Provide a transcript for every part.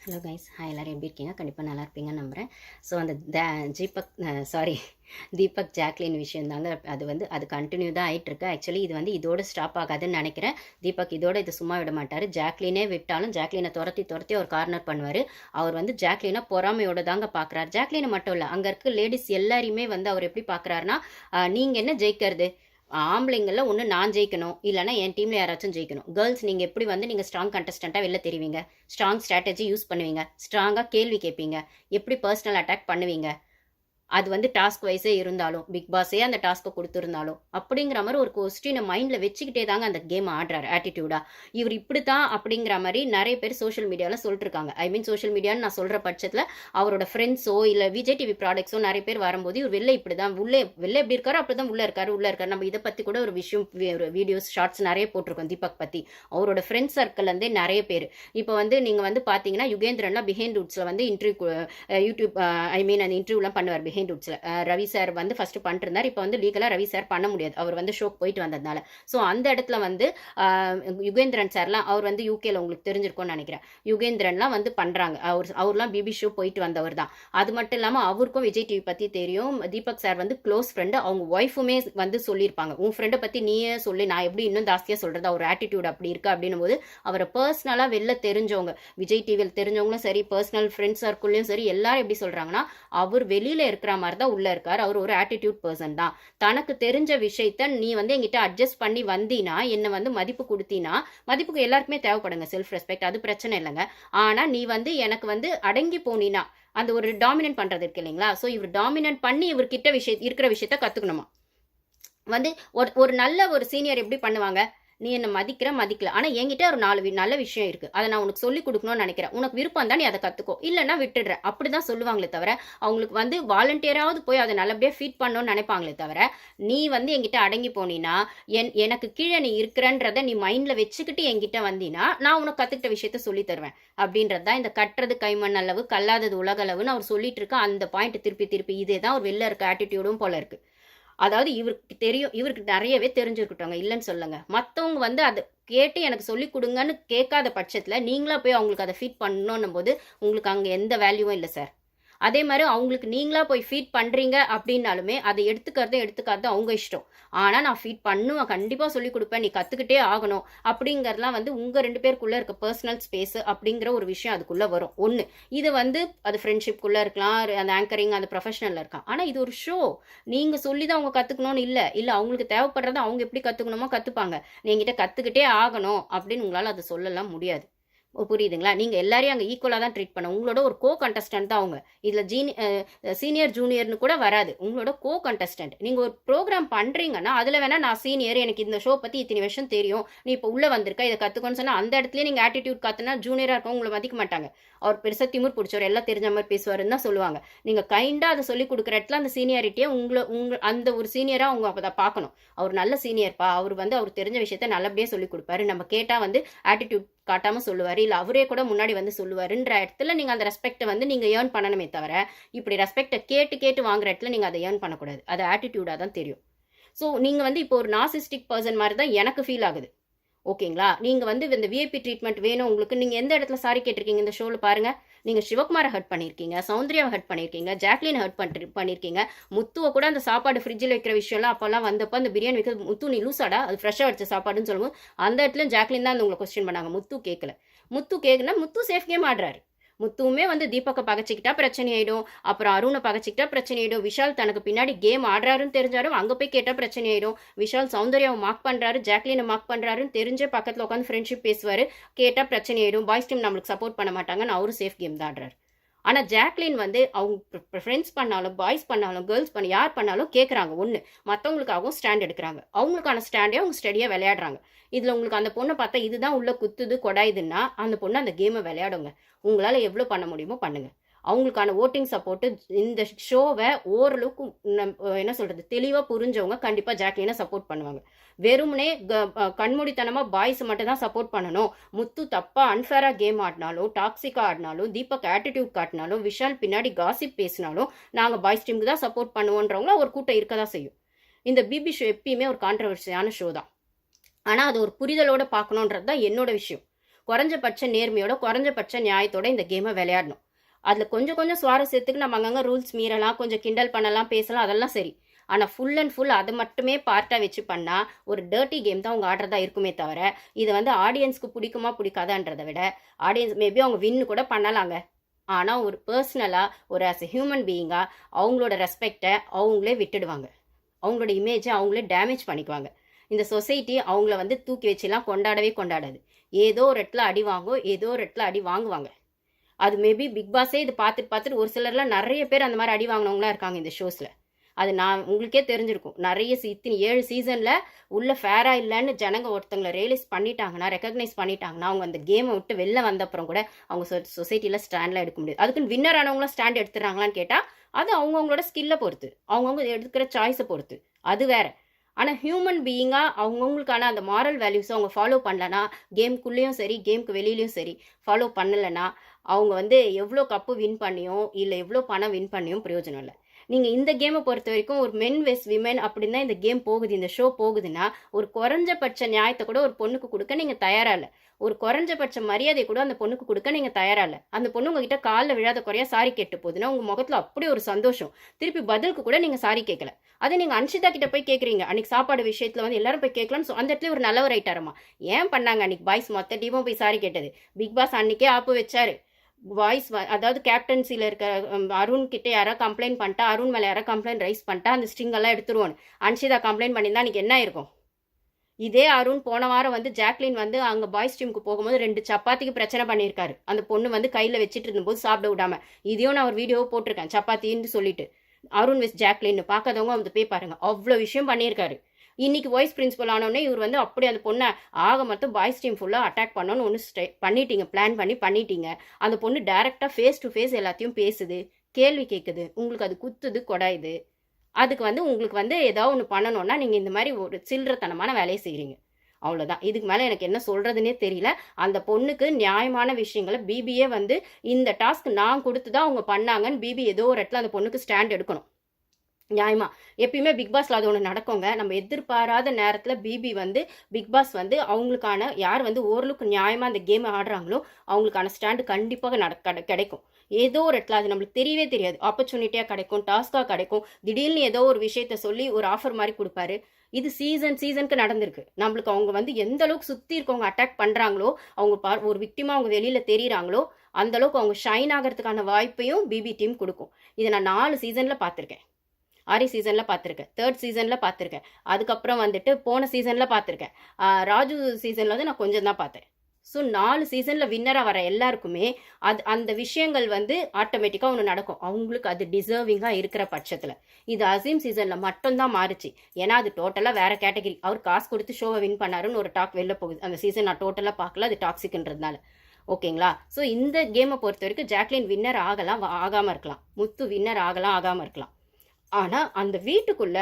Hello guys, hi. எல்லோரும் எப்படி இருக்கீங்க? கண்டிப்பாக நல்லா இருப்பீங்கன்னு நம்புகிறேன். ஸோ அந்த தீபக் ஜாக்லின் விஷயம் தாங்க. அது கண்டினியூ தான் ஆகிட்டுருக்கு. ஆக்சுவலி இது இதோட ஸ்டாப் ஆகாதுன்னு நினைக்கிறேன். தீபக் இது சும்மா விட மாட்டார். ஜாக்லினே விட்டாலும் ஜாக்லினை துரத்தி அவர் கார்னர் பண்ணுவார். அவர் ஜாக்லினை பொறாமையோட தாங்க பார்க்குறாரு. ஜாக்லினை மட்டும் இல்லை, அங்கே இருக்க லேடிஸ் எல்லாரையுமே அவர் எப்படி பார்க்குறாருன்னா, நீங்கள் என்ன ஜெயிக்கிறது, ஆம்பளைங்களில் ஒன்று நான் ஜெயிக்கணும், இல்லைனா என் டீமில் யாராச்சும் ஜெயிக்கணும். கேர்ள்ஸ் நீங்கள் எப்படி நீங்கள் ஸ்ட்ராங் கண்டஸ்டண்ட்டாக வெளில தெரிவிங்க, ஸ்ட்ராங் ஸ்ட்ராட்டஜி யூஸ் பண்ணுவீங்க, ஸ்ட்ராங்காக கேள்வி கேட்பீங்க, எப்படி பர்சனல் அட்டாக் பண்ணுவீங்க, அது டாஸ்க் வைஸே இருந்தாலும், பிக் பாஸே அந்த டாஸ்க்கை கொடுத்துருந்தாலும், அப்படிங்கிற மாதிரி ஒரு கொஸ்டினை மைண்டில் வச்சுக்கிட்டே தாங்க அந்த கேம் ஆடுறாரு ஆட்டிடியூடா. இவர் இப்படி தான் அப்படிங்கிற மாதிரி நிறைய பேர் சோஷியல் மீடியாவில் சொல்லிட்டுருக்காங்க. ஐ மீன் சோஷியல் மீடியான்னு நான் சொல்கிற பட்சத்தில் அவரோட ஃப்ரெண்ட்ஸோ இல்லை விஜய் டிவி ப்ராடக்ட்ஸோ நிறைய பேர் வரும்போது இவர் வெளில இப்படி தான் வெளில எப்படி இருக்காரோ அப்படி தான் உள்ளே இருக்காரு. நம்ம இதை பற்றி கூட ஒரு விஷயம், ஒரு வீடியோஸ் ஷார்ட்ஸ் நிறைய போட்டிருக்கோம் தீபக் பற்றி. அவரோட ஃப்ரெண்ட்ஸ் சர்க்கிள்லேருந்தே நிறைய பேர். இப்போ நீங்கள் பார்த்தீங்கன்னா யுகேந்திரன்லாம் பிஹைண்ட் ரூட்ஸில் இன்டர்வியூ யூடியூப் ஐ மீன் அந்த இன்டர்வியூலாம் பண்ணுவார் பிஹைண்ட் ரூட்ஸில். ரவி சார் ஃபர்ஸ்ட் பண்ணிட்டு இருந்தார். இப்போ லீகலாக ரவி சார் பண்ண முடியாது, அவர் ஷோக்கு போயிட்டு வந்ததுனால. ஸோ அந்த இடத்துல யுகேந்திரன் சார்லாம் அவர் யூகேல உங்களுக்கு தெரிஞ்சிருக்கும்னு நினைக்கிறேன். யுகேந்திரன்லாம் பண்ணுறாங்க. அவர்லாம் பிபி ஷோ போயிட்டு வந்தவர் தான். அது மட்டும் இல்லாமல் அவருக்கும் விஜய் டிவி பற்றி தெரியும். Deepak sir close friend. அவங்க ஒய்ஃபுமே சொல்லியிருப்பாங்க, உன் ஃப்ரெண்டை பற்றி நீயே சொல்லி, நான் எப்படி இன்னும் ஜாஸ்தியாக சொல்கிறது, அவர் ஆட்டிடியூட் அப்படி இருக்கு அப்படின்னும் போது அவரை பர்சனலாக வெளில தெரிஞ்சவங்க, விஜய் டிவியில் தெரிஞ்சவங்களும் சரி, பர்சனல் ஃப்ரெண்ட்ஸ் சர்க்கிள்லையும் சரி, எல்லாரும் எப்படி சொல்கிறாங்கன்னா, அவர் வெளியில் இருக்கிற மாதிரி தான் உள்ள இருக்கார். அவர் ஒரு ஆட்டிடியூட் பர்சன் தான். தனக்கு தெரிஞ்ச விஷயத்த நீ என்கிட்ட அட்ஜஸ்ட் பண்ணி வந்தீனா, என்ன மதிப்பு கொடுத்தீனா, மதிப்புக்கு எல்லாருக்குமே தேவைப்படுங்க செல்ஃப் ரெஸ்பெக்ட், அது பிரச்சனை இல்லைங்க. ஆனா நீ எனக்கு அடங்கி போனீனா, அந்த ஒரு டாமினன்ட் பண்றது இருக்கு இல்லைங்களா. ஸோ இவர் டாமினன்ட் பண்ணி இவர்கிட்ட இருக்கிற விஷயத்த கத்துக்கணுமா. ஒரு நல்ல ஒரு சீனியர் எப்படி பண்ணுவாங்க, நீ என்ன மதிக்கல, ஆனால் என்கிட்ட ஒரு 4 நல்ல விஷயம் இருக்குது, அதை நான் உனக்கு சொல்லிக் கொடுக்கணும்னு நினைக்கிறேன், உனக்கு விருப்பம் தான் நீ அதை கற்றுக்கோ, இல்லைன்னா விட்டுடுறேன், அப்படி தான் சொல்லுவாங்களே தவிர, அவங்களுக்கு வாலண்டியராவது போய் அதை நல்லபடியாக ஃபீட் பண்ணணும்னு நினைப்பாங்களே தவிர, நீ என்கிட்ட அடங்கி போனீன்னா, எனக்கு கீழே நீ இருக்கிறன்றதை நீ மைண்டில் வச்சுக்கிட்டு என்கிட்ட வந்தீங்கன்னா, நான் உனக்கு கற்றுக்கிட்ட விஷயத்த சொல்லி தருவேன் அப்படின்றது தான் இந்த கட்டுறது கைமண் அளவு, கல்லாதது உலகளவுன்னு அவர் சொல்லிட்டு இருக்க அந்த பாயிண்ட் திருப்பி இதே தான் ஒரு வெளில இருக்க ஆட்டிடியூடும் போல இருக்குது. அதாவது இவருக்கு தெரியும், இவருக்கு நிறையவே தெரிஞ்சிருக்கட்டும், இல்லைன்னு சொல்லுங்க. மற்றவங்க அதை கேட்டு எனக்கு சொல்லிக் கொடுங்கன்னு கேட்காத பட்சத்தில் நீங்களா போய் அவங்களுக்கு அதை ஃபீட் பண்ணணும் போது உங்களுக்கு அங்கே எந்த வேல்யூவும் இல்லை சார். அதே மாதிரி அவங்களுக்கு நீங்களா போய் ஃபீட் பண்ணுறீங்க அப்படின்னாலுமே அதை எடுத்துக்காத அவங்க இஷ்டம். ஆனால் நான் ஃபீட் பண்ணுவேன், கண்டிப்பாக சொல்லிக் கொடுப்பேன், நீ கற்றுக்கிட்டே ஆகணும் அப்படிங்கிறதுலாம் உங்கள் 2 பேருக்குள்ளே இருக்க பர்சனல் ஸ்பேஸ் அப்படிங்கிற ஒரு விஷயம் அதுக்குள்ளே வரும். ஒன்று இது அது ஃப்ரெண்ட்ஷிப்குள்ளே இருக்கலாம், அந்த ஆங்கரிங் அந்த ப்ரொஃபஷனலில் இருக்கலாம். ஆனால் இது ஒரு ஷோ, நீங்கள் சொல்லி தான் அவங்க கற்றுக்கணும்னு இல்லை அவங்களுக்கு தேவைப்படுறத அவங்க எப்படி கற்றுக்கணுமோ கற்றுப்பாங்க. நீங்கிட்ட கற்றுக்கிட்டே ஆகணும் அப்படின்னு உங்களால் அதை சொல்லலாம் முடியாது. புரியுதுங்களா. நீங்கள் எல்லாரையும் அங்கே ஈக்குவலாக தான் ட்ரீட் பண்ண, உங்களோட ஒரு கோ கண்டஸ்டன்ட் தான் அவங்க. இதில் சீனியர் ஜூனியர்னு கூட வராது, உங்களோட கோ கண்டஸ்டன்ட். நீங்கள் ஒரு ப்ரோக்ராம் பண்ணுறீங்கன்னா அதில் வேணால் நான் சீனியர், எனக்கு இந்த ஷோ பற்றி இத்தனை வருஷம் தெரியும், நீ இப்போ உள்ளே வந்திருக்கா இதை கற்றுக்கோன்னு சொன்னால் அந்த இடத்துலேயே நீங்கள் ஆட்டிடியூட் காத்துனா ஜூனியராக இருக்கும் உங்களை மதிக்க மாட்டாங்க. அவர் பெருசாக திமிர் பிடிச்சவர், எல்லாம் தெரிஞ்ச மாதிரி பேசுவாருன்னு தான் சொல்லுவாங்க. நீங்கள் கைண்டாக அதை சொல்லிக் கொடுக்குற இடத்துல அந்த சீனியாரிட்டியை அந்த ஒரு சீனியராக அவங்க அப்போ தான் பார்க்கணும். அவர் நல்ல சீனியர்ப்பா, அவர் அவர் தெரிஞ்ச விஷயத்த நல்லபடியாக சொல்லிக் கொடுப்பாரு, நம்ம கேட்டால் ஆட்டிடியூட் காட்டாமல் சொல்லுவார், இல்லை அவரே கூட முன்னாடி சொல்லுவாருன்ற இடத்துல நீங்கள் அந்த ரெஸ்பெக்டை நீங்கள் ஏர்ன் பண்ணணுமே தவிர, இப்படி ரெஸ்பெக்டை கேட்டு வாங்குற இடத்துல நீங்கள் அதை ஏர்ன் பண்ணக்கூடாது. அது ஆட்டிடியூடாக தான் தெரியும். ஸோ நீங்கள் இப்போ ஒரு நார்சிஸ்டிக் பர்சன் மாதிரி தான் எனக்கு ஃபீல் ஆகுது. ஓகேங்களா. நீங்கள் இந்த விஐபி ட்ரீட்மெண்ட் வேணும் உங்களுக்கு, நீங்கள் எந்த இடத்துல சாரி கேட்டிருக்கீங்க இந்த ஷோவில் பாருங்கள். நீங்கள் சிவகுமாரை ஹர்ட் பண்ணியிருக்கீங்க, சௌந்தர்யாவை ஹர்ட் பண்ணியிருக்கீங்க, ஜாக்லின் ஹர்ட் பண்ணியிருக்கீங்க, முத்துவை கூட அந்த சாப்பாடு ஃப்ரிட்ஜில் வைக்கிற விஷயம்லாம் அப்போல்லாம் வந்தப்போ அந்த பிரியாணி வைக்கிறது, முத்து நீ லூசாடா, அது ஃப்ரெஷ்ஷாக வச்ச சாப்பாடுன்னு சொல்லும்போது அந்த இடத்துல ஜாக்லின் தான் உங்களை கொஸ்டின் பண்ணாங்க. முத்து கேட்கல. முத்து சேஃப் கேம் ஆடுறாரு. முத்துவுமே தீபக்கை பகச்சிக்கிட்டா பிரச்சனை ஆயிடும், அப்புறம் அருணை பகச்சிக்கிட்டா பிரச்சனை ஆயிடும், விஷால் தனக்கு பின்னாடி கேம் ஆடுறாருன்னு தெரிஞ்சாலும் அங்கே போய் கேட்டால் பிரச்சனை ஆயிடும், விஷால் சௌந்தர்யாவை மார்க் பண்ணுறாரு, ஜாக்லினை மார்க் பண்ணுறாருன்னு தெரிஞ்ச பக்கத்தில் உட்காந்து ஃப்ரெண்ட்ஷிப் பேசுவார், கேட்டால் பிரச்சனை ஆயிடும், பாய்ஸ் டீம் நம்மளுக்கு சப்போர்ட் பண்ண மாட்டாங்கன்னு அவரும் சேஃப் கேம் தான் ஆடுறாரு. ஆனால் ஜாக்லின் அவங்க ஃப்ரெண்ட்ஸ் பண்ணாலும் பாய்ஸ் பண்ணாலும் கேர்ள்ஸ் யார் பண்ணாலும் கேட்குறாங்க. ஒன்று மற்றவங்களுக்காகவும் ஸ்டாண்ட் எடுக்கிறாங்க, அவங்களுக்கான ஸ்டாண்டே அவங்க ஸ்டடியாக விளையாடுறாங்க. இதில் உங்களுக்கு அந்த பொண்ணை பார்த்தா இதுதான் உள்ள குத்துது கொடாயுதுன்னா அந்த பொண்ணு அந்த கேமை விளையாடுங்க. உங்களால் எவ்வளோ பண்ண முடியுமோ பண்ணுங்கள். அவங்களுக்கான ஓட்டிங் சப்போர்ட்டு இந்த ஷோவை ஓரளவுக்கு என்ன சொல்கிறது தெளிவாக புரிஞ்சவங்க கண்டிப்பாக ஜாக்லினை சப்போர்ட் பண்ணுவாங்க. வெறுமனே கண்மூடித்தனமாக பாய்ஸ் மட்டும் தான் சப்போர்ட் பண்ணணும், முத்து தப்பாக அன்ஃபேராக கேம் ஆடினாலும், டாக்ஸிக்காக ஆடினாலும், தீபக் ஆட்டிடியூட் காட்டினாலும், விஷால் பின்னாடி காசிப் பேசினாலும் நாங்கள் பாய்ஸ் டீமுக்கு தான் சப்போர்ட் பண்ணுவோன்றவங்கள ஒரு கூட்டம் இருக்க தான் செய்யும். இந்த பிபி ஷோ எப்பயுமே ஒரு கான்ட்ரவர்சியான ஷோ தான். ஆனால் அது ஒரு புரிதலோடு பார்க்கணுன்றது தான் என்னோட விஷயம். குறைஞ்சபட்ச நேர்மையோட குறைஞ்சபட்ச நியாயத்தோட இந்த கேமை விளையாடணும். அதில் கொஞ்சம் கொஞ்சம் சுவாரஸ்யத்துக்கு நம்ம அங்கங்கே ரூல்ஸ் மீறலாம், கொஞ்சம் கிண்டல் பண்ணலாம், பேசலாம், அதெல்லாம் சரி. ஆனால் ஃபுல் அண்ட் ஃபுல் அதை மட்டுமே பார்ட்டாக வச்சு பண்ணால் ஒரு டர்ட்டி கேம் தான் அவங்க ஆடுறதா இருக்குமே தவிர இது வந்து ஆடியன்ஸ்க்கு பிடிக்குமா பிடிக்காதான்றதை விட ஆடியன்ஸ் மேபி அவங்க வின்னு கூட பண்ணலாங்க. ஆனால் ஒரு பர்சனலாக ஒரு ஆஸ் எ ஹியூமன் பீயிங்காக அவங்களோட ரெஸ்பெக்டை அவங்களே விட்டுடுவாங்க, அவங்களோட இமேஜை அவங்களே டேமேஜ் பண்ணிக்குவாங்க. இந்த சொசைட்டி அவங்கள வந்து தூக்கி வச்சுலாம் கொண்டாடவே கொண்டாடாது. ஏதோ ஒரு இடத்துல அடி வாங்கும், ஏதோ ஒரு இடத்துல அடி வாங்குவாங்க. அது மேபி பிக் பாஸே இது பார்த்துட்டு பார்த்துட்டு ஒரு சிலர்லாம் நிறைய பேர் அந்த மாதிரி அடி வாங்கினவங்களாம் இருக்காங்க இந்த ஷோஸில். அது நான் உங்களுக்கே தெரிஞ்சிருக்கும். நிறைய 7 சீசனில் உள்ள ஃபேராக இல்லைன்னு ஜனங்க ஒருத்தங்களை ரியலைஸ் பண்ணிட்டாங்கன்னா, ரெக்கக்னைஸ் பண்ணிட்டாங்கன்னா, அவங்க அந்த கேமை விட்டு வெளில வந்தப்புறம் கூட அவங்க சொசைட்டியில் ஸ்டாண்ட்லாம் எடுக்க முடியாது. அதுக்குன்னு வின்னர் ஆனவங்களாம் ஸ்டாண்ட் எடுத்துடுறாங்களான்னு கேட்டால் அது அவங்கவுங்களோட ஸ்கில்லை பொறுத்து, அவங்கவுங்க எடுக்கிற சாய்ஸை பொறுத்து, அது வேற. ஆனால் ஹியூமன் பீயிங்காக அவங்கவுங்களுக்கான அந்த மாரல் வேல்யூஸை அவங்க ஃபாலோ பண்ணலன்னா, கேமுக்குள்ளேயும் சரி கேமுக்கு வெளியிலையும் சரி ஃபாலோ பண்ணலைன்னா அவங்க வந்து எவ்வளோ கப்பு வின் பண்ணியும் இல்லை எவ்வளோ பணம் வின் பண்ணியும் பிரயோஜனம் இல்லை. நீங்கள் இந்த கேமை பொறுத்த வரைக்கும் ஒரு மென் வெஸ் விமென் அப்படின்னு தான் இந்த கேம் போகுது, இந்த ஷோ போகுதுன்னா ஒரு குறைஞ்சபட்ச நியாயத்தை கூட ஒரு பொண்ணுக்கு கொடுக்க நீங்கள் தயாராக இல்லை, ஒரு குறைஞ்சபட்ச மரியாதை கூட அந்த பொண்ணுக்கு கொடுக்க நீங்கள் தயாராக இல்லை. அந்த பொண்ணு உங்ககிட்ட காலில் விழாத குறையா சாரி கேட்டு போகுதுன்னா உங்கள் முகத்தில் அப்படி ஒரு சந்தோஷம், திருப்பி பதிலுக்கு கூட நீங்கள் சாரி கேட்கல. அதை நீங்கள் அன்ஷிதா கிட்ட போய் கேட்குறீங்க, அன்றைக்கி சாப்பாடு விஷயத்தில் வந்து எல்லாரும் போய் கேட்கலாம். ஸோ அந்த இடத்துல ஒரு நல்லவர் ஆயிட்டாரம்மா. ஏன் பண்ணாங்க அன்றைக்கி பாய்ஸ் மொத்த டீமும் போய் சாரி கேட்டது? பிக் பாஸ் அன்றைக்கே ஆப்பு வச்சாரு. வாய்ஸ் அதாவது கேப்டன்சியில் இருக்க அருண் கிட்டே யாராவது கம்ப்ளைண்ட் பண்ணிட்டா, அருண் மேலே யாராவது கம்ப்ளைண்ட் ரைஸ் பண்ணிட்டா அந்த ஸ்ட்ரிங்கெல்லாம் எடுத்துருவோன்னு அன்ஷிதா கம்ப்ளைண்ட் பண்ணியிருந்தா அன்றைக்கி என்ன இருக்கும்? இதே அருண் போன வாரம் வந்து ஜாக்லின் வந்து அங்கே பாய்ஸ் டீமுக்கு போகும்போது 2 சப்பாத்திக்கு பிரச்சனை பண்ணியிருக்காரு. அந்த பொண்ணு வந்து கையில் வச்சுட்டு இருந்தபோது சாப்பிட விடாம. இதையும் நான் ஒரு வீடியோவை போட்டிருக்கேன், சப்பாத்தின்னு சொல்லிட்டு. அருண் விஸ் ஜாக்லின்னு பார்க்காதவங்க வந்து போய் பாருங்க, அவ்வளோ விஷயம் பண்ணியிருக்காரு. இன்னைக்கு வைஸ் பிரின்சிபல் ஆனோடனே இவர் வந்து அப்படி அந்த பொண்ணை ஆக மொத்தம் பாய்ஸ் டீம் ஃபுல்லாக அட்டாக் பண்ணணும்னு ஒன்று பண்ணிட்டீங்க, பிளான் பண்ணிட்டீங்க. அந்த பொண்ணு டைரெக்டாக ஃபேஸ் டு ஃபேஸ் எல்லாத்தையும் பேசுது, கேள்வி கேட்குது, உங்களுக்கு அது குத்துது கொடாயுது. அதுக்கு வந்து உங்களுக்கு வந்து ஏதாவது ஒன்று பண்ணணும்னா நீங்கள் இந்த மாதிரி ஒரு சில்லறத்தனமான வேலையை செய்கிறீங்க. அவ்வளோதான். இதுக்கு மேலே எனக்கு என்ன சொல்கிறதுனே தெரியல. அந்த பொண்ணுக்கு நியாயமான விஷயங்களை பிபியே வந்து இந்த டாஸ்க் நான் கொடுத்து தான் அவங்க பண்ணாங்கன்னு பிபி ஏதோ ஒரு இடத்துல அந்த பொண்ணுக்கு ஸ்டாண்ட் எடுக்கணும் நியாயமா. எப்பயுமே பிக் பாஸ்ல அது ஒன்று நடக்குங்க. நம்ம எதிர்பாராத நேரத்தில் பிபி வந்து பிக் பாஸ் வந்து அவங்களுக்கான யார் வந்து ஓரளவுக்கு நியாயமாக அந்த கேமை ஆடுறாங்களோ அவங்களுக்கான ஸ்டாண்டு கண்டிப்பாக கிடைக்கும். ஏதோ ஒரு இடத்துல அது நம்மளுக்கு தெரியவே தெரியாது, ஆப்பர்ச்சுனிட்டியாக கிடைக்கும், டாஸ்காக கிடைக்கும். திடீர்னு ஏதோ ஒரு விஷயத்த சொல்லி ஒரு ஆஃபர் மாதிரி கொடுப்பாரு. இது சீசனுக்கு நடந்திருக்கு. நம்மளுக்கு அவங்க வந்து எந்த அளவுக்கு சுற்றி இருக்கவங்க அட்டாக் பண்ணுறாங்களோ, அவங்க ஒரு விக்டிமா அவங்க வெளியில் தெரியுறாங்களோ அந்த அளவுக்கு அவங்க ஷைன் ஆகிறதுக்கான வாய்ப்பையும் பிபி டீம் கொடுக்கும். இதை நான் 4 சீசனில் பார்த்துருக்கேன். 6 சீசனில் பார்த்துருக்கேன், 3rd சீசனில் பார்த்துருக்கேன், அதுக்கப்புறம் வந்துட்டு போன சீசனில் பார்த்துருக்கேன், ராஜு சீசனில் வந்து நான் கொஞ்சம் தான் பார்த்தேன். ஸோ 4 சீசனில் வின்னராக வர எல்லாருக்குமே அந்த விஷயங்கள் வந்து ஆட்டோமேட்டிக்காக ஒன்று நடக்கும், அவங்களுக்கு அது டிசர்விங்காக இருக்கிற பட்சத்தில். இது அசீம் சீசனில் மட்டும்தான் மாறுச்சு. ஏன்னா அது டோட்டலாக வேறு கேட்டகரி. அவர் காசு கொடுத்து ஷோவை வின் பண்ணாருன்னு ஒரு டாக் வெளில போகுது. அந்த சீசன் நான் டோட்டலாக பார்க்கல, அது டாக்ஸிக்ன்றதுனால. ஓகேங்களா? ஸோ இந்த கேமை பொறுத்த வரைக்கும் ஜாக்லின் வின்னர் ஆகலாம், ஆகாமல் இருக்கலாம். முத்து வின்னர் ஆகலாம், ஆகாமல் இருக்கலாம். ஆனால் அந்த வீட்டுக்குள்ளே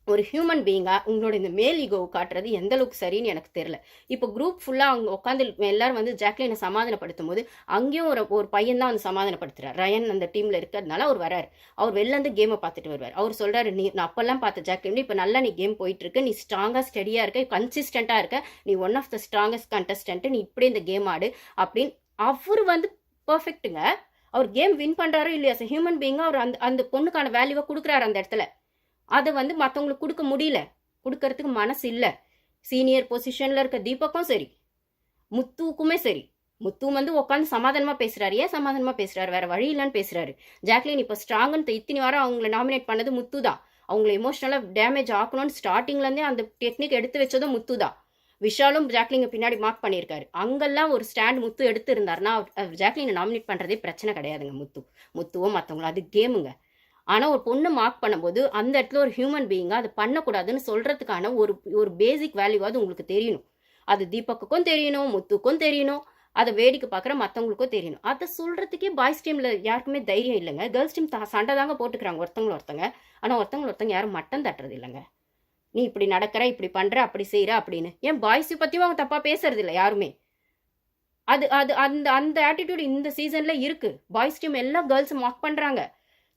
ஒரு ஹியூமன் பீயிங்காக உங்களோட இந்த மேல் ஈகோவை காட்டுறது எந்த அளவுக்கு சரின்னு எனக்கு தெரியல. இப்போ குரூப் ஃபுல்லாக அவங்க உட்காந்து எல்லாரும் வந்து ஜாக்லினை சமாதானப்படுத்தும் போது அங்கேயும் ஒரு பையன் தான் வந்து சமாதானப்படுத்துறாரு. ரயன் அந்த டீமில் இருக்கிறதுனால அவர் வராரு. அவர் வெளிலேருந்து கேமை பார்த்துட்டு வருவார். அவர் சொல்கிறாரு, நான் அப்போல்லாம் பார்த்த ஜாக்லின் இப்போ நல்லா நீ கேம் போயிட்டுருக்கு, நீ ஸ்ட்ராங்காக ஸ்டடியாக இருக்க, கன்சிஸ்டண்ட்டாக இருக்க, நீ one of the strongest contestant, நீ இப்படி இந்த கேம் ஆடு அப்படின்னு. அவர் வந்து பர்ஃபெக்ட்டுங்க. அவர் கேம் வின் பண்ணுறாரோ இல்லையா, ஹியூமன் பீயிங்காக அவர் அந்த பொண்ணுக்கான வேல்யூவை கொடுக்குறாரு அந்த இடத்துல. அதை வந்து மற்றவங்களுக்கு கொடுக்க முடியல, கொடுக்கறதுக்கு மனசு இல்லை. சீனியர் பொசிஷனில் இருக்க தீபக்கும் சரி, முத்துவுக்குமே சரி. முத்து வந்து உட்காந்து சமாதானமாக பேசுகிறாரு. ஏன் சமாதானமாக பேசுகிறாரு? வேறு வழி இல்லைன்னு பேசுகிறாரு. ஜாக்லின் இப்போ ஸ்ட்ராங்குன்னு இத்தனை வாரம் அவங்கள நாமினேட் பண்ணது முத்து தான். அவங்கள எமோஷ்னலாக டேமேஜ் ஆக்கணும்னு ஸ்டார்டிங்லேருந்தே அந்த டெக்னிக் எடுத்து வச்சதும் முத்து தான். விஷாலும் ஜாக்லினை பின்னாடி மார்க் பண்ணியிருக்காரு. அங்கெல்லாம் ஒரு ஸ்டாண்ட் முத்து எடுத்து இருந்தாருன்னா ஜாக்லினை நாமினேட் பண்ணுறதே பிரச்சனை கிடையாதுங்க. முத்துவோ மற்றவங்களோ அது கேமுங்க. ஆனால் ஒரு பொண்ணு மார்க் பண்ணும்போது அந்த இடத்துல ஒரு ஹியூமன் பீயிங்காக அது பண்ணக்கூடாதுன்னு சொல்கிறதுக்கான ஒரு பேசிக் வேல்யூவாவது உங்களுக்கு தெரியணும். அது தீபக்குக்கும் தெரியணும், முத்துக்கும் தெரியணும், அதை வேடிக்கை பார்க்குற மற்றவங்களுக்கும் தெரியணும். அதை சொல்கிறதுக்கே பாய்ஸ் டீமில் யாருக்குமே தைரியம் இல்லைங்க. கேர்ள்ஸ் டீம் சண்டை தாங்க போட்டுக்கிறாங்க ஒருத்தங்க. ஆனால் ஒருத்தங்க யாரும் மட்டம் தட்டுறது இல்லைங்க. நீ இப்படி நடக்கிற, இப்படி பண்ணுற, அப்படி செய்கிற அப்படின்னு. ஏன் பாய்ஸை பற்றியும் அவங்க தப்பாக பேசுறது இல்லை யாருமே. அந்த ஆட்டிடியூட் இந்த சீசனில் இருக்குது. பாய்ஸ் டீம் எல்லாம் கேர்ள்ஸ் மார்க் பண்ணுறாங்க,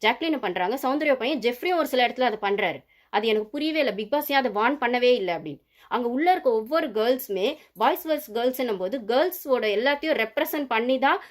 ஜாக்லினை பண்ணுறாங்க, சௌந்தர்யா பையன் ஜெஃப்ரியும் ஒரு சில இடத்துல அதை பண்ணுறாரு. அது எனக்கு புரியவே இல்லை. பிக் பாஸ் ஏன் அதை வார்ன் பண்ணவே இல்லை அப்படின்னு. அங்கே உள்ளே இருக்க ஒவ்வொரு கேர்ள்ஸுமே பாய்ஸ் வர்ஸ் கேர்ள்ஸ்ன்னும் போது கேர்ள்ஸோட எல்லாத்தையும் ரெப்ரசன்ட் பண்ணி தான்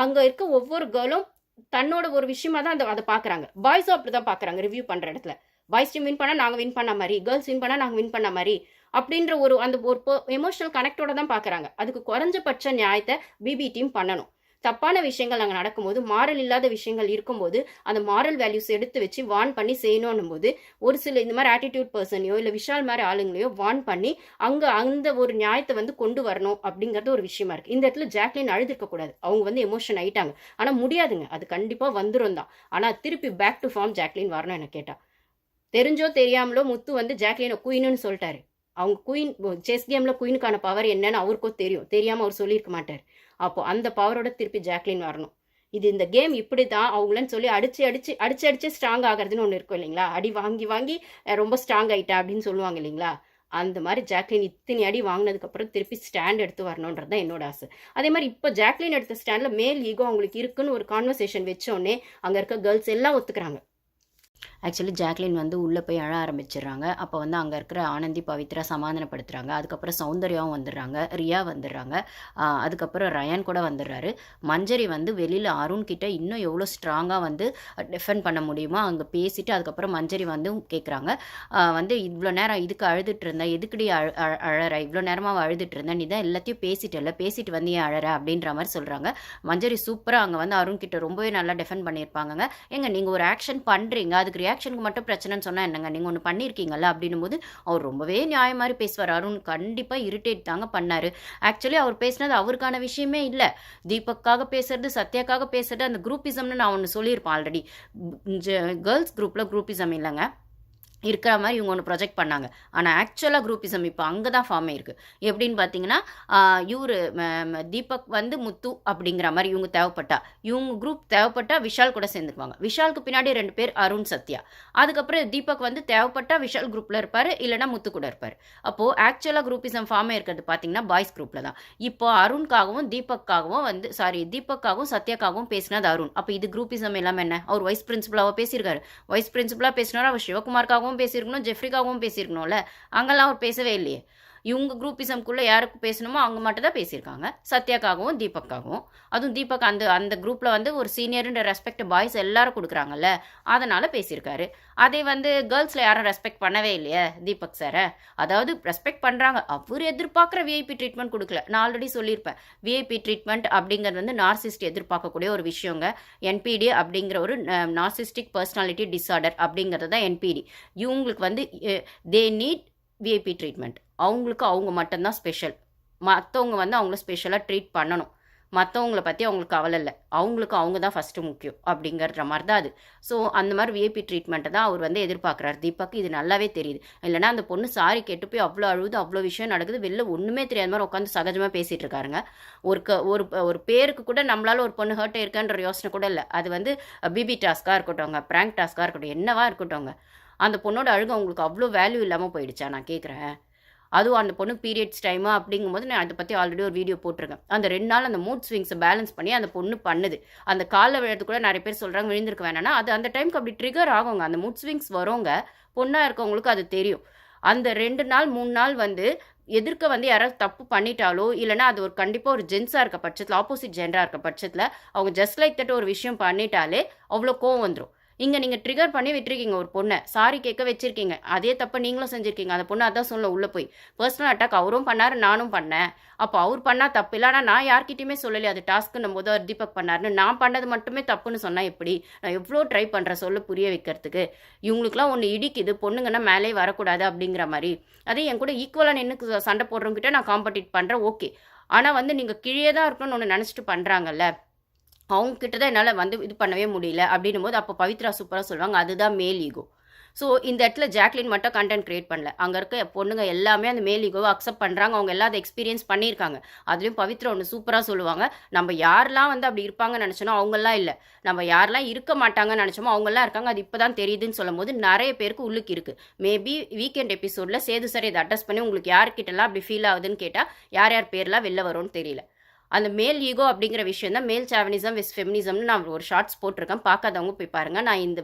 அங்கே இருக்க ஒவ்வொரு கேர்ளும் தன்னோட ஒரு விஷயமா தான் அதை பார்க்குறாங்க. பாய்ஸும் அப்படி தான் பார்க்குறாங்க ரிவ்யூ பண்ணுற இடத்துல. பாய்ஸ் டீம் வின் பண்ணால் நாங்கள் வின் பண்ண மாதிரி, கேர்ள்ஸ் வின் பண்ணால் நாங்கள் வின் பண்ண மாதிரி அப்படின்ற அந்த ஒரு எமோஷனல் கனெக்டோட தான் பார்க்குறாங்க. அதுக்கு குறைஞ்சபட்ச நியாயத்தை பிபி டீம் பண்ணணும். தப்பான விஷயங்கள் அங்கே நடக்கும்போது, மாரல் இல்லாத விஷயங்கள் இருக்கும்போது அந்த மாரல் வேல்யூஸ் எடுத்து வச்சு வார்ன் பண்ணி செய்யணும் போது ஒரு சில இந்த மாதிரி ஆட்டிடியூட் பர்சனையோ இல்லை விஷால் மாதிரி ஆளுங்களையோ வார்ன் பண்ணி அங்கே அந்த ஒரு நியாயத்தை கொண்டு வரணும் அப்படிங்கிறது ஒரு விஷயமா இருக்குது. இந்த இடத்துல ஜாக்லின் அழுதுருக்கக்கூடாது. அவங்க எமோஷன் ஆயிட்டாங்க. ஆனால் முடியாதுங்க, அது கண்டிப்பாக வந்துடும் தான். ஆனால் திருப்பி பேக் டு ஃபார்ம் ஜாக்லின் வரணும் என்ன கேட்டால். தெரிஞ்சோ தெரியாமலோ முத்து ஜாக்லினை குயின்னு சொல்லிட்டாரு. அவங்க குயின் செஸ் கேமில் குயினுக்கான பவர் என்னன்னு அவருக்கோ தெரியும். தெரியாமல் அவர் சொல்லியிருக்க மாட்டார். அப்போ அந்த பவரோட திருப்பி ஜாக்லின் வரணும். இது இந்த கேம் இப்படி தான் அவங்களன்னு சொல்லி அடிச்சு ஸ்ட்ராங் ஆகிறதுன்னு ஒன்று இருக்கும் இல்லைங்களா. அடி வாங்கி வாங்கி ரொம்ப ஸ்ட்ராங் ஆகிட்டேன் அப்படின்னு சொல்லுவாங்க இல்லைங்களா. அந்த மாதிரி ஜாக்லின் இத்தனை அடி வாங்கினதுக்கப்புறம் திருப்பி ஸ்டாண்ட் எடுத்து வரணுன்றது தான் என்னோட ஆசை. அதே மாதிரி இப்போ ஜாக்லின் எடுத்த ஸ்டாண்டில் மேல் ஈகோ அவங்களுக்கு இருக்குன்னு ஒரு கான்வர்சேஷன் வச்சோடனே அங்கே இருக்க கேர்ள்ஸ் எல்லாம் ஒத்துக்கிறாங்க. ஆக்சுவலி ஜாக்லின் உள்ளே போய் அழ ஆரம்பிச்சிடுறாங்க. அப்போ அங்கே இருக்கிற ஆனந்தி பவித்ரா சமாதானப்படுத்துகிறாங்க. அதுக்கப்புறம் சௌந்தர்யாவும் வந்துடுறாங்க, ரியா வந்துடுறாங்க, அதுக்கப்புறம் ரயான் கூட வந்துடுறாரு. மஞ்சரி வெளியில் அருண் கிட்ட இன்னும் எவ்வளோ ஸ்ட்ராங்காக டிஃபெண்ட் பண்ண முடியுமோ அங்கே பேசிட்டு அதுக்கப்புறம் மஞ்சரி கேட்குறாங்க, இவ்வளோ நேரம் இதுக்கு அழுதுட்டு இருந்தேன், எதுக்குடி அழற, இவ்வளோ நேரமாக அழுதுட்டு இருந்தேன், நீ தான் எல்லாத்தையும் பேசிட்டு ஏன் அழற அப்படின்ற மாதிரி சொல்கிறாங்க. மஞ்சரி சூப்பராக அங்கே அருண் கிட்ட ரொம்பவே நல்லா டிஃபெண்ட் பண்ணியிருப்பாங்க. ஏங்க நீங்கள் ஒரு ஆக்ஷன் பண்ணுறீங்க, அதுக்கு ரியாக்ஷனுக்கு மட்டும் பிரச்சனைன்னு சொன்னால் என்னங்க, நீங்கள் ஒன்று பண்ணியிருக்கீங்கல்ல அப்படின்னும் போது அவர் ரொம்பவே நியாயம் மாதிரி பேசுவார். அருண் கண்டிப்பாக இரிட்டேட் தாங்க பண்ணார். ஆக்சுவலி அவர் பேசினது அவருக்கான விஷயமே இல்லை. தீபக்காக பேசுறது, சத்யாக்காக பேசுறது, அந்த குரூப்பிசம்னு நான் ஒன்று சொல்லியிருப்பேன் ஆல்ரெடி. கேர்ள்ஸ் குரூப்பில் குரூப்பிசம் இல்லைங்க, இருக்கிற மாதிரி இவங்க ஒன்று ப்ரொஜெக்ட் பண்ணாங்க. ஆனால் ஆக்சுவலாக குரூப்பிசம் இப்போ அங்கே தான் ஃபார்ம் ஆயிருக்கு. எப்படின்னு பார்த்தீங்கன்னா இவர் தீபக் முத்து அப்படிங்கிற மாதிரி இவங்க தேவைப்பட்டா, இவங்க குரூப் தேவைப்பட்டா விஷால் கூட சேர்ந்துக்குவாங்க. விஷாலுக்கு பின்னாடி 2 பேர் அருண் சத்யா. அதுக்கப்புறம் தீபக் தேவைப்பட்டா விஷால் குரூப்பில் இருப்பார், இல்லைனா முத்து கூட இருப்பார். அப்போது ஆக்சுவலாக குரூப்பிசம் ஃபார்ம் ஆயிருக்கிறது பார்த்தீங்கன்னா பாய்ஸ் குரூப்பில் தான். இப்போ அருண்காகவும் தீபக்காகவும் தீபக்காகவும் சத்யாக்காகவும் பேசினது அருண். அப்போ இது குரூப்பிசம் எல்லாமே என்ன, அவர் வைஸ் பிரின்சிபலாக பேசியிருக்காரு. வைஸ் பிரின்சிபலாக பேசினார், அவர் சிவகுமார்க்காகவும் பேசியிருக்கணும், ஜெஃப்ரிக்காகவும் பேசியிருக்கணும்ல. அங்கெல்லாம் அவர் பேசவே இல்லையே. இவங்க குரூப்பிசம்குள்ளே யாருக்கு பேசணுமோ அவங்க மட்டும் தான் பேசியிருக்காங்க, சத்யாக்காகவும் தீபக்காகவும். அதுவும் தீபக் அந்த குரூப்பில் ஒரு சீனியர்ன்ற ரெஸ்பெக்ட் பாய்ஸ் எல்லாரும் கொடுக்குறாங்கல்ல, அதனால் பேசியிருக்காரு. அதே கேர்ள்ஸில் யாரும் ரெஸ்பெக்ட் பண்ணவே இல்லையே தீபக் சாரை. அதாவது ரெஸ்பெக்ட் பண்ணுறாங்க, அவர் எதிர்பார்க்குற விஐபி ட்ரீட்மெண்ட் கொடுக்கல. நான் ஆல்ரெடி சொல்லியிருப்பேன், விஐபி ட்ரீட்மெண்ட் அப்படிங்கிறது நார்சிஸ்ட் எதிர்பார்க்கக்கூடிய ஒரு விஷயங்க. என்பிடி அப்படிங்கிற ஒரு நார்சிஸ்டிக் பர்சனாலிட்டி டிஸார்டர் அப்படிங்கிறது தான் என்பிடி. இவங்களுக்கு தே நீட் விஐபி ட்ரீட்மெண்ட். அவங்களுக்கு அவங்க மட்டும்தான் ஸ்பெஷல். மற்றவங்க அவங்கள ஸ்பெஷலாக ட்ரீட் பண்ணணும். மற்றவங்கள பற்றி அவங்களுக்கு கவலை இல்லை, அவங்களுக்கு அவங்க தான் ஃபஸ்ட்டு முக்கியம் அப்படிங்கிற மாதிரி தான் அது. ஸோ அந்த மாதிரி விஐபி ட்ரீட்மெண்ட்டை தான் அவர் பேர் தீபக். இது நல்லாவே தெரியுது. இல்லைனா அந்த பொண்ணு சாரி கேட்டு போய் அவ்வளோ அழுது, அவ்வளோ விஷயம் நடக்குது, வெளில ஒன்றுமே தெரியாத மாதிரி உட்காந்து சகஜமாக பேசிகிட்டு இருக்காருங்க. ஒரு பேருக்கு கூட நம்மளால் ஒரு பொண்ணு ஹர்ட் ஆயிருக்கான்ற யோசனை கூட இல்லை. அது பிபி டாஸ்க்காக இருக்கட்டும், ப்ராங்க் டாஸ்க்காக இருக்கட்டும், என்னவா இருக்கட்டும், அந்த பொண்ணோட அழுகு அவங்களுக்கு அவ்வளோ வேல்யூ இல்லாமல் போயிடுச்சா நான் கேட்குறேன். அதுவும் அந்த பொண்ணு பீரியட்ஸ் டைமு அப்படிங்கும்போது நான் அதை பற்றி ஆல்ரெடி ஒரு வீடியோ போட்டிருக்கேன். அந்த 2 நாள் அந்த மூட் ஸ்விங்ஸை பேலன்ஸ் பண்ணி அந்த பொண்ணு பண்ணுது. அந்த காலில் விழுறது கூட நிறைய பேர் சொல்கிறாங்க விழுந்திருக்க வேணாம்னா, அது அந்த டைமுக்கு அப்படி ட்ரிகர் ஆகுங்க. அந்த மூட் ஸ்விங்ஸ் வரவங்க பொண்ணாக இருக்கவங்களுக்கு அது தெரியும். அந்த 2 நாள் 3 நாள் எதிர்க்க யாராவது தப்பு பண்ணிட்டாலோ, இல்லைனா அது ஒரு கண்டிப்பாக ஒரு ஜென்ஸாக இருக்க பட்சத்தில், ஆப்போசிட் ஜெண்டராக இருக்க பட்சத்தில் அவங்க ஜஸ்ட் லைக் தட் ஒரு விஷயம் பண்ணிட்டாலே அவ்வளோ கோவம் வந்துடும். இங்கே நீங்கள் ட்ரிகர் பண்ணி விட்டுருக்கீங்க ஒரு பொண்ணை, சாரி கேட்க வச்சுருக்கீங்க, அதே தப்பை நீங்களும் செஞ்சுருக்கீங்க. அந்த பொண்ணு அதான் சொல்ல உள்ளே போய் பர்சனல் அட்டாக் அவரும் பண்ணார், நானும் பண்ணேன். அப்போ அவர் பண்ணால் தப்பு இல்லை, ஆனால் நான் யார்கிட்டையுமே சொல்லலை அது டாஸ்க்குன்னும் போது அவர் தீபக் பண்ணாருன்னு. நான் பண்ணது மட்டுமே தப்புன்னு சொன்னால் எப்படி? நான் எவ்வளோ ட்ரை பண்ணுறேன் சொல்ல புரிய வைக்கிறதுக்கு. இவங்களுக்குலாம் ஒன்று இடிக்குது, பொண்ணுங்கன்னா மேலே வரக்கூடாது அப்படிங்கிற மாதிரி. அதே என் கூட ஈக்குவலாக நின்று சண்டை போடுறவங்கிட்ட நான் காம்படிட் பண்ணுறேன், ஓகே. ஆனால் நீங்கள் கீழே தான் இருக்கணும்னு ஒன்று நினச்சிட்டு பண்ணுறாங்கல்ல, அவங்கக்கிட்ட தான் என்னால் இது பண்ணவே முடியல அப்படின்னும் போது அப்போ பவித்ரா சூப்பராக சொல்லுவாங்க, அதுதான் மேல் ஈகோ. ஸோ இந்த இடத்துல ஜாக்லின் மட்டும் கண்டென்ட் க்ரியேட் பண்ணல, அங்கே இருக்க பொண்ணுங்க எல்லாமே அந்த மேல் ஈகோவை அக்செப்ட் பண்ணுறாங்க. அவங்க எல்லாம் அதை எக்ஸ்பீரியன்ஸ் பண்ணியிருக்காங்க. அதுலேயும் பவித்ரா ஒன்று சூப்பராக சொல்லுவாங்க, நம்ம யாரெல்லாம் அப்படி இருப்பாங்கன்னு நினச்சோனோ அவங்கெல்லாம் இல்லை, நம்ம யாரெல்லாம் இருக்க மாட்டாங்கன்னு நினச்சோமோ அவங்கெல்லாம் இருக்காங்க. அது இப்போ தான் தெரியுதுன்னு சொல்லும் போது நிறைய பேருக்கு உள்ளுக்கு இருக்குது. மேபி வீக்கெண்ட் எபிசோடில் சேது சார் இதை அட்ரஸ் பண்ணி உங்களுக்கு யார்கிட்டலாம் அப்படி ஃபீல் ஆகுதுன்னு கேட்டால் யார் யார் பேர்லாம் வெளில வரும்னு தெரியல. அந்த மேல் ஈகோ அப்படிங்கிற விஷயம் தான் மேல் சாவனிசம் விஸ் ஃபெமினிசம்னு நான் ஒரு ஷார்ட்ஸ் போட்டிருக்கேன். பார்க்காதவங்க போய் பாருங்கள். நான் இந்த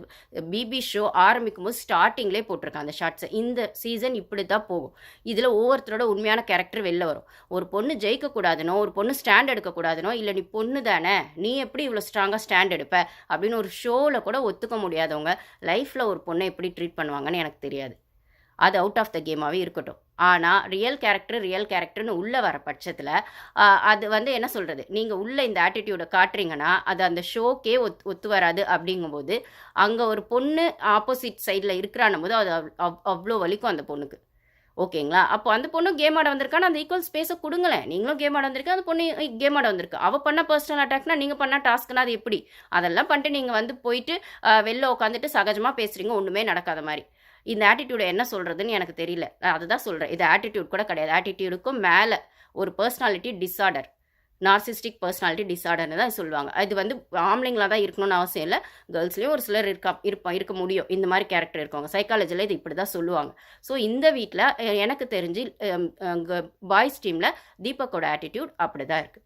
பிபி ஷோ ஆரம்பிக்கும் போது ஸ்டார்டிங்லேயே போட்டிருக்கேன் அந்த ஷார்ட்ஸை. இந்த சீசன் இப்படி தான் போகும். இதில் ஒவ்வொருத்தரோட உண்மையான கேரக்டர் வெளில வரும். ஒரு பொண்ணு ஜெயிக்கக்கூடாதுனோ, ஒரு பொண்ணு ஸ்டாண்ட் எடுக்கக்கூடாதுனோ, இல்லை நீ பொண்ணு தானே, நீ எப்படி இவ்வளோ ஸ்ட்ராங்காக ஸ்டாண்ட் எடுப்ப அப்படின்னு ஒரு ஷோவில் கூட ஒத்துக்க முடியாதவங்க லைஃப்பில் ஒரு பொண்ணை எப்படி ட்ரீட் பண்ணுவாங்கன்னு எனக்கு தெரியாது. அது அவுட் ஆஃப் த கேமாகவே இருக்கட்டும். ஆனால் ரியல் கேரக்டர்னு உள்ளே வர பட்சத்தில் அது வந்து என்ன சொல்கிறது, நீங்கள் உள்ளே இந்த ஆட்டிடியூடை காட்டுறீங்கன்னா அது அந்த ஷோக்கே ஒத்து வராது. அப்படிங்கும்போது அங்கே ஒரு பொண்ணு ஆப்போசிட் சைடில் இருக்கிறான்னும் போது அது அவ்வளோ வலிக்கும் அந்த பொண்ணுக்கு. ஓகேங்களா? அப்போ அந்த பொண்ணு கேம் ஆட வந்திருக்கான்னு அந்த ஈக்குவல் ஸ்பேஸை கொடுங்களேன். நீங்களும் கேம் ஆட வந்திருக்கு, அந்த பொண்ணு கேம் ஆட வந்திருக்கு. அவள் பண்ண பர்சனல் அட்டாக்னா நீங்கள் பண்ண டாஸ்க்னா அது எப்படி? அதெல்லாம் பண்ணிட்டு நீங்கள் வந்து போயிட்டு வெளில உட்காந்துட்டு சகஜமாக பேசுகிறீங்க, ஒன்றுமே நடக்காத மாதிரி. இந்த ஆட்டிடியூடை என்ன சொல்கிறதுன்னு எனக்கு தெரியல. நான் அதுதான் சொல்கிறேன். இது ஆட்டிடியூட் கூட கிடையாது. ஆட்டிடியூடுக்கும் மேலே ஒரு பர்சனாலிட்டி டிஸார்டர், நார்சிஸ்டிக் பர்சனாலிட்டி டிஸார்டர்னு தான் சொல்லுவாங்க. அது வந்து ஆம்பளைங்களாக தான் இருக்கணும்னு அவசியம் இல்லை. கேர்ள்ஸ்லேயும் ஒரு சிலர் இருக்க முடியும். இந்த மாதிரி கேரக்டர் இருக்கவங்க சைக்காலஜியில் இது இப்படி தான் சொல்லுவாங்க. ஸோ இந்த வீட்டில் எனக்கு தெரிஞ்சு பாய்ஸ் டீமில் தீபக்கோட ஆட்டிடியூட் அப்படி தான் இருக்குது.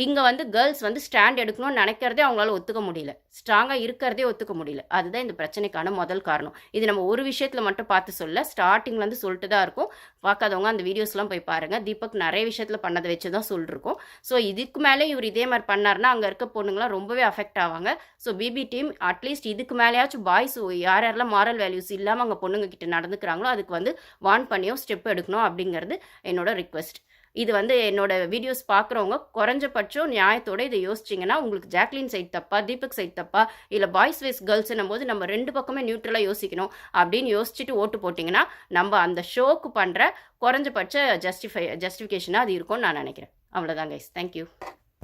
இங்கே வந்து கேர்ள்ஸ் வந்து ஸ்டாண்ட் எடுக்கணும்னு நினைக்கிறதே அவங்களால ஒத்துக்க முடியல, ஸ்ட்ராங்காக இருக்கிறதே ஒத்துக்க முடியல. அதுதான் இந்த பிரச்சனைக்கான முதல் காரணம். இது நம்ம ஒரு விஷயத்தில் மட்டும் பார்த்து சொல்ல, ஸ்டார்டிங்லேருந்து சொல்லிட்டு தான் இருக்கும். பார்க்காதவங்க அந்த வீடியோஸ்லாம் போய் பாருங்கள். தீபக் நிறைய விஷயத்தில் பண்ணதை வச்சு தான் சொல்லிருக்கோம். ஸோ இதுக்கு மேலே இவர் இதே மாதிரி பண்ணார்னா அங்கே இருக்க பொண்ணுங்களாம் ரொம்பவே அஃபெக்ட் ஆவாங்க. ஸோ பிபி டீம் அட்லீஸ்ட் இதுக்கு மேலேயாச்சும் பாய்ஸ் யாரெல்லாம் மாரல் வேல்யூஸ் இல்லாமல் அங்கே பொண்ணுங்க கிட்ட நடந்துக்கிறாங்களோ அதுக்கு வந்து வார்ன் பண்ணியோ ஸ்டெப் எடுக்கணும் அப்படிங்கிறது என்னோட ரிக்வெஸ்ட். இது வந்து என்னோட வீடியோஸ் பார்க்குறவங்க குறைஞ்சபட்சம் நியாயத்தோடு இதை யோசிச்சிங்கன்னா, உங்களுக்கு ஜாக்லின் சைட் தப்பா, தீபக் சைட் தப்பா, இல்லை பாய்ஸ் வேஸ் கேர்ள்ஸ்னும் போது நம்ம 2 பக்கமே நியூட்ரலாக யோசிக்கணும் அப்படின்னு யோசிச்சுட்டு ஓட்டு போட்டிங்கன்னா, நம்ம அந்த ஷோக்கு பண்ணுற குறைஞ்சபட்ச ஜஸ்டிஃபிகேஷனாக அது இருக்கும்னு நான் நினைக்கிறேன். அவ்வளோதான் கைஸ். தேங்க்யூ.